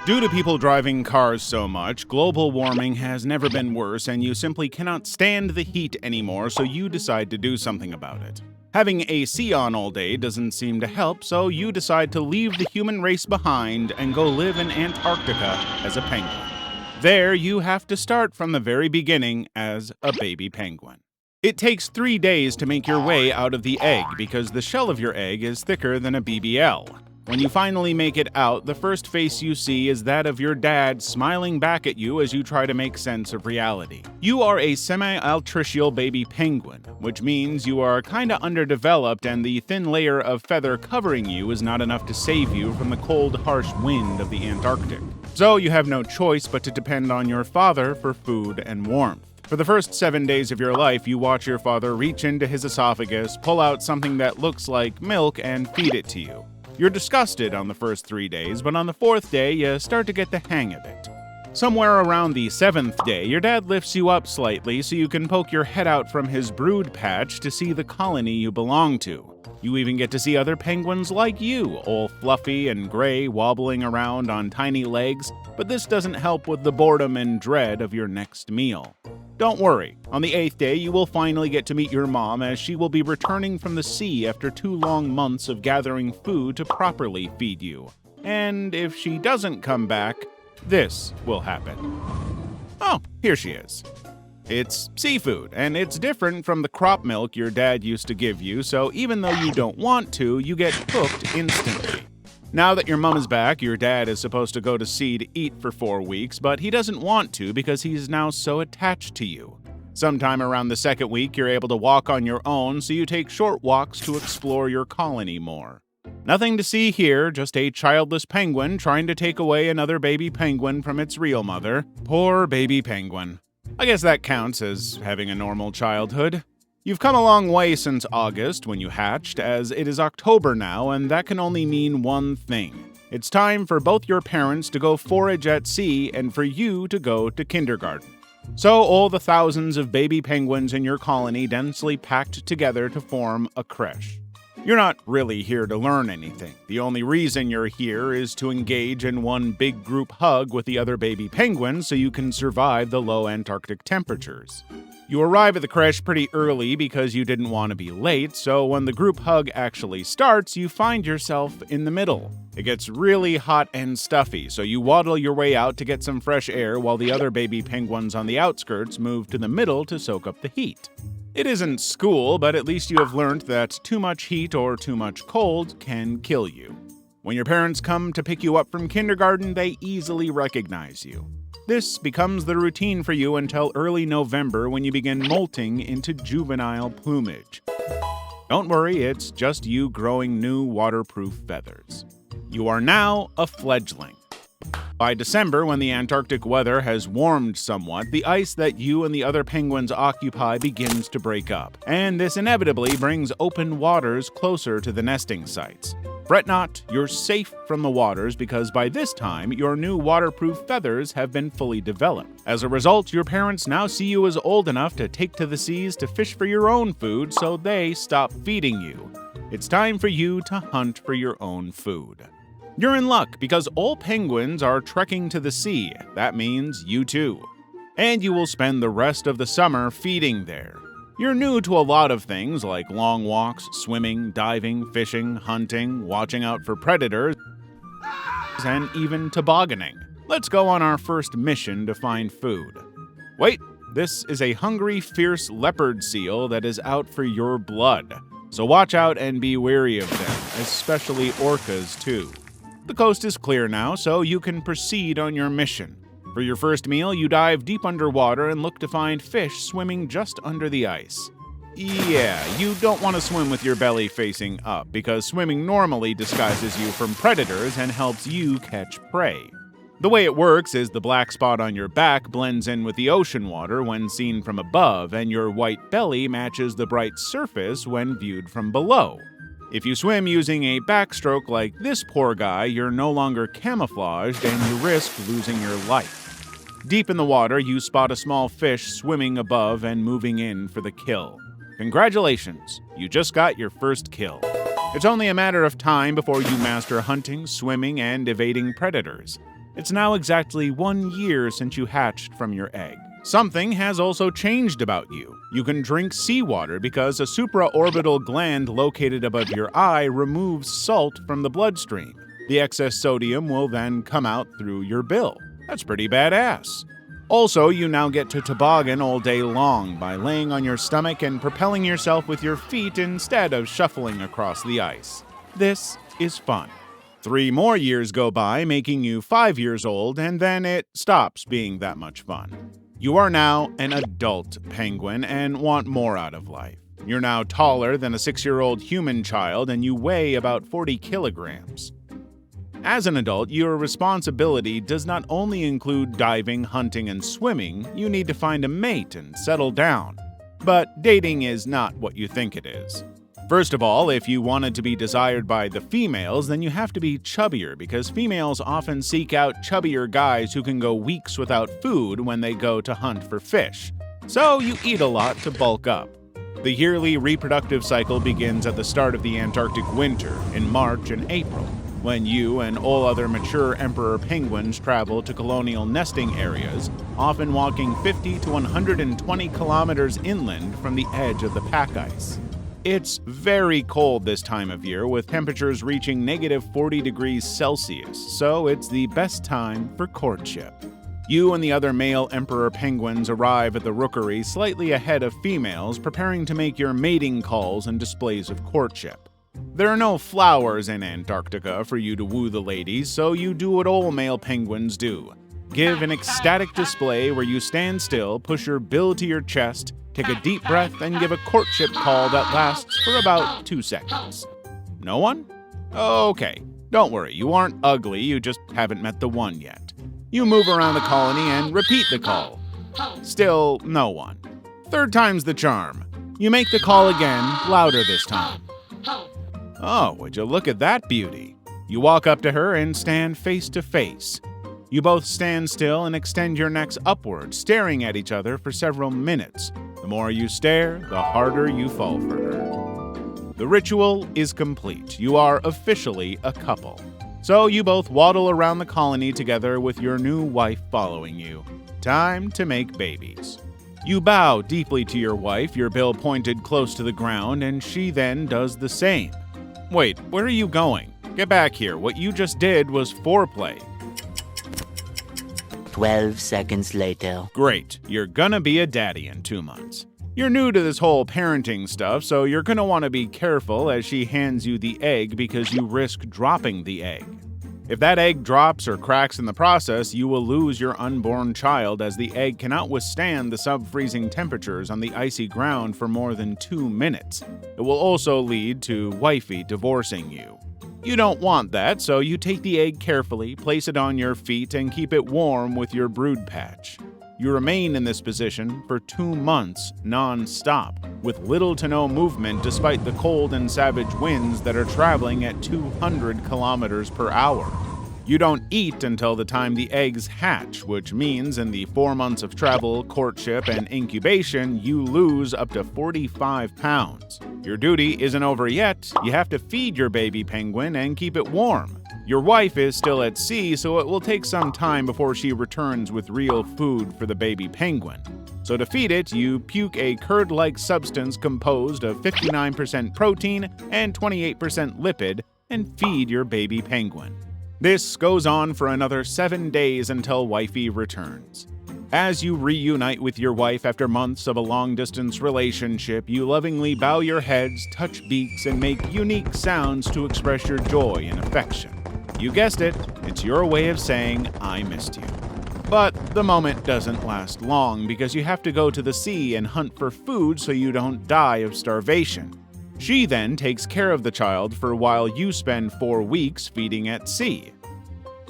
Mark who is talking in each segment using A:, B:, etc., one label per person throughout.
A: Due to people driving cars so much, global warming has never been worse, and you simply cannot stand the heat anymore, so you decide to do something about it. Having AC on all day doesn't seem to help, so you decide to leave the human race behind and go live in Antarctica as a penguin. There, you have to start from the very beginning as a baby penguin. It takes 3 days to make your way out of the egg because the shell of your egg is thicker than a BBL. When you finally make it out, the first face you see is that of your dad smiling back at you as you try to make sense of reality. You are a semi-altricial baby penguin, which means you are kinda underdeveloped and the thin layer of feather covering you is not enough to save you from the cold, harsh wind of the Antarctic. So you have no choice but to depend on your father for food and warmth. For the first 7 days of your life, you watch your father reach into his esophagus, pull out something that looks like milk, and feed it to you. You're disgusted on the first 3 days, but on the 4th day, you start to get the hang of it. Somewhere around the 7th day, your dad lifts you up slightly so you can poke your head out from his brood patch to see the colony you belong to. You even get to see other penguins like you, all fluffy and gray, wobbling around on tiny legs, but this doesn't help with the boredom and dread of your next meal. Don't worry, on the 8th day you will finally get to meet your mom as she will be returning from the sea after 2 long months of gathering food to properly feed you. And if she doesn't come back, this will happen. Oh, here she is. It's seafood, and it's different from the crop milk your dad used to give you, so even though you don't want to, you get hooked instantly. Now that your mom is back, your dad is supposed to go to sea to eat for 4 weeks, but he doesn't want to because he's now so attached to you. Sometime around the 2nd week, you're able to walk on your own, so you take short walks to explore your colony more. Nothing to see here, just a childless penguin trying to take away another baby penguin from its real mother. Poor baby penguin. I guess that counts as having a normal childhood. You've come a long way since August when you hatched, as it is October now, and that can only mean one thing. It's time for both your parents to go forage at sea and for you to go to kindergarten. So all the thousands of baby penguins in your colony densely packed together to form a creche. You're not really here to learn anything. The only reason you're here is to engage in one big group hug with the other baby penguins so you can survive the low Antarctic temperatures. You arrive at the creche pretty early because you didn't want to be late, so when the group hug actually starts, you find yourself in the middle. It gets really hot and stuffy, so you waddle your way out to get some fresh air while the other baby penguins on the outskirts move to the middle to soak up the heat. It isn't school, but at least you have learned that too much heat or too much cold can kill you. When your parents come to pick you up from kindergarten, they easily recognize you. This becomes the routine for you until early November when you begin molting into juvenile plumage. Don't worry, it's just you growing new waterproof feathers. You are now a fledgling. By December, when the Antarctic weather has warmed somewhat, the ice that you and the other penguins occupy begins to break up, and this inevitably brings open waters closer to the nesting sites. Fret not, you're safe from the waters because by this time, your new waterproof feathers have been fully developed. As a result, your parents now see you as old enough to take to the seas to fish for your own food, so they stop feeding you. It's time for you to hunt for your own food. You're in luck because all penguins are trekking to the sea. That means you too. And you will spend the rest of the summer feeding there. You're new to a lot of things like long walks, swimming, diving, fishing, hunting, watching out for predators, and even tobogganing. Let's go on our first mission to find food. Wait, this is a hungry, fierce leopard seal that is out for your blood. So watch out and be wary of them, especially orcas too. The coast is clear now, so you can proceed on your mission. For your first meal, you dive deep underwater and look to find fish swimming just under the ice. Yeah, you don't want to swim with your belly facing up, because swimming normally disguises you from predators and helps you catch prey. The way it works is the black spot on your back blends in with the ocean water when seen from above, and your white belly matches the bright surface when viewed from below. If you swim using a backstroke like this poor guy, you're no longer camouflaged and you risk losing your life. Deep in the water, you spot a small fish swimming above and moving in for the kill. Congratulations, you just got your first kill. It's only a matter of time before you master hunting, swimming, and evading predators. It's now exactly 1 year since you hatched from your egg. Something has also changed about you. You can drink seawater because a supraorbital gland located above your eye removes salt from the bloodstream. The excess sodium will then come out through your bill. That's pretty badass. Also, you now get to toboggan all day long by laying on your stomach and propelling yourself with your feet instead of shuffling across the ice. This is fun. 3 more years go by, making you 5 years old, and then it stops being that much fun. You are now an adult penguin and want more out of life. You're now taller than a 6-year-old human child, and you weigh about 40 kilograms. As an adult, your responsibility does not only include diving, hunting, and swimming. You need to find a mate and settle down. But dating is not what you think it is. First of all, if you wanted to be desired by the females, then you have to be chubbier because females often seek out chubbier guys who can go weeks without food when they go to hunt for fish. So you eat a lot to bulk up. The yearly reproductive cycle begins at the start of the Antarctic winter, in March and April, when you and all other mature emperor penguins travel to colonial nesting areas, often walking 50 to 120 kilometers inland from the edge of the pack ice. It's very cold this time of year, with temperatures reaching negative 40 degrees Celsius, so it's the best time for courtship. You and the other male emperor penguins arrive at the rookery slightly ahead of females, preparing to make your mating calls and displays of courtship. There are no flowers in Antarctica for you to woo the ladies, so you do what all male penguins do. Give an ecstatic display where you stand still, push your bill to your chest, take a deep breath, and give a courtship call that lasts for about 2 seconds. No one? Okay, don't worry, you aren't ugly, you just haven't met the one yet. You move around the colony and repeat the call. Still no one. 3rd time's the charm. You make the call again, louder this time. Oh, would you look at that beauty? You walk up to her and stand face to face. You both stand still and extend your necks upward, staring at each other for several minutes. The more you stare, the harder you fall for her. The ritual is complete. You are officially a couple. So you both waddle around the colony together with your new wife following you. Time to make babies. You bow deeply to your wife, your bill pointed close to the ground, and she then does the same. Wait, where are you going? Get back here. What you just did was foreplay.
B: 12 seconds later.
A: Great. You're gonna be a daddy in 2 months. You're new to this whole parenting stuff, so you're gonna want to be careful as she hands you the egg because you risk dropping the egg. If that egg drops or cracks in the process, you will lose your unborn child as the egg cannot withstand the sub-freezing temperatures on the icy ground for more than 2 minutes. It will also lead to wifey divorcing you. You don't want that, so you take the egg carefully, place it on your feet, and keep it warm with your brood patch. You remain in this position for 2 months non-stop, with little to no movement despite the cold and savage winds that are traveling at 200 kilometers per hour. You don't eat until the time the eggs hatch, which means in the 4 months of travel, courtship, and incubation, you lose up to 45 pounds. Your duty isn't over yet. You have to feed your baby penguin and keep it warm. Your wife is still at sea, so it will take some time before she returns with real food for the baby penguin. So to feed it, you puke a curd-like substance composed of 59% protein and 28% lipid and feed your baby penguin. This goes on for another 7 days until wifey returns. As you reunite with your wife after months of a long-distance relationship, you lovingly bow your heads, touch beaks, and make unique sounds to express your joy and affection. You guessed it, it's your way of saying, "I missed you." But the moment doesn't last long because you have to go to the sea and hunt for food so you don't die of starvation. She then takes care of the child for while you spend 4 weeks feeding at sea.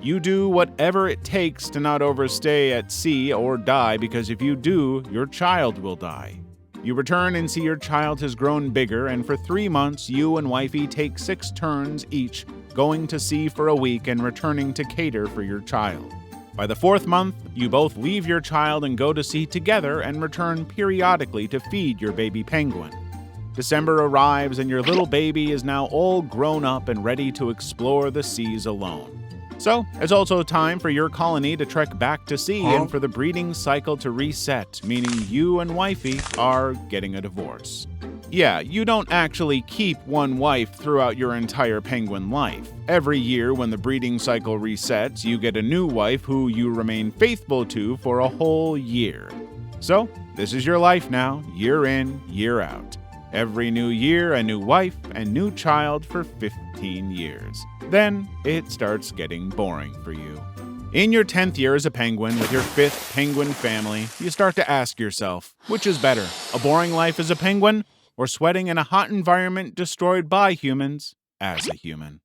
A: You do whatever it takes to not overstay at sea or die because if you do, your child will die. You return and see your child has grown bigger, and for 3 months, you and wifey take 6 turns each, going to sea for a week and returning to cater for your child. By the 4th month, you both leave your child and go to sea together and return periodically to feed your baby penguin. December arrives and your little baby is now all grown up and ready to explore the seas alone. So, it's also time for your colony to trek back to sea and for the breeding cycle to reset, meaning you and wifey are getting a divorce. Yeah, you don't actually keep one wife throughout your entire penguin life. Every year when the breeding cycle resets, you get a new wife who you remain faithful to for a whole year. So, this is your life now, year in, year out. Every new year, a new wife and new child for 15 years. Then, it starts getting boring for you. In your 10th year as a penguin with your 5th penguin family, you start to ask yourself, which is better, a boring life as a penguin or sweating in a hot environment destroyed by humans as a human?